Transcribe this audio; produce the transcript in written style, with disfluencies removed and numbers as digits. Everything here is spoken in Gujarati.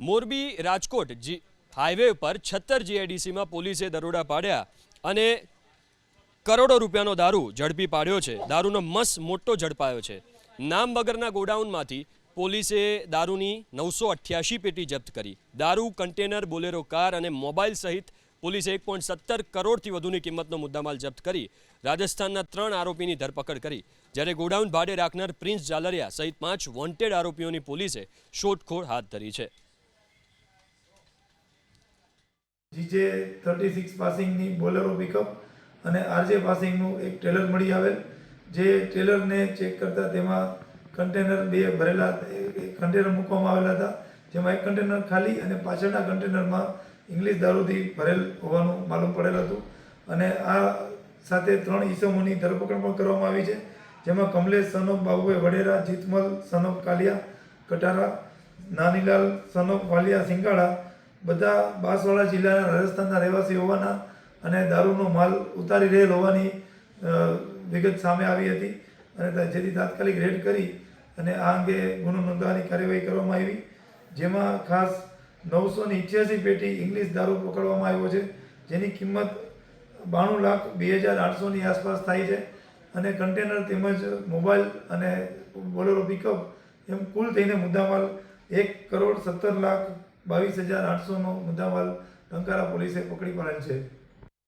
મોરબી રાજકોટ હાઈવે પર 76 જીઆઈડીસીમાં પોલીસે દરોડા પાડ્યા અને કરોડો રૂપિયાનો દારૂ ઝડપી પાડ્યો છે। દારૂનો મોટો ઝડપાયો છે। નામ વગરના ગોડાઉનમાંથી પોલીસે દારૂની 988 પેટી જપ્ત કરી। દારૂ, કન્ટેનર, બોલેરો કાર અને મોબાઈલ સહિત પોલીસે 1.17 કરોડથી વધુની કિંમતનો મુદ્દામાલ જપ્ત કરી રાજસ્થાનના 3 આરોપીની ધરપકડ કરી। જ્યારે ગોડાઉન ભાડે રાખનાર પ્રિન્સ જાલરિયા સહિત 5 વોન્ટેડ આરોપીઓની પોલીસે શોધખોળ હાથ ધરી છે। જીજે 36 પાસિંગની બોલેરો પિકઅપ અને આરજે પાસિંગનું એક ટ્રેલર મળી આવેલ, જે ટ્રેલરને ચેક કરતા તેમાં કન્ટેનર 2 ભરેલા કન્ટેનર મૂકવામાં આવેલા હતા, જેમાં એક કન્ટેનર ખાલી અને પાછળના કન્ટેનરમાં ઇંગ્લિશ દારૂથી ભરેલ હોવાનું માલુમ પડેલ હતું। અને આ સાથે 3 ઈસમોની ધરપકડ પણ કરવામાં આવી છે, જેમાં Kamlesh son of Babubhai Vadera, Jeetmal son of Kaliya Katara, Nanilal son of Valiya Singala બધા બાંસવાડા જિલ્લાના રાજસ્થાનના રહેવાસી હોવાના અને દારૂનો માલ ઉતારી રહેલ હોવાની વિગત સામે આવી હતી અને જેથી તાત્કાલિક રેડ કરી અને આ અંગે ગુનો નોંધવાની કાર્યવાહી કરવામાં આવી, જેમાં ખાસ 988 પેટી ઇંગ્લિશ દારૂ પકડવામાં આવ્યો છે, જેની કિંમત 92,02,800ની આસપાસ થાય છે અને કન્ટેનર તેમજ મોબાઈલ અને બોલેરો પિકઅપ એમ કુલ થઈને મુદ્દામાલ 1,17,22,800નો મુદ્દામાલ ટંકારા પોલીસે પકડી પાડેલ છે।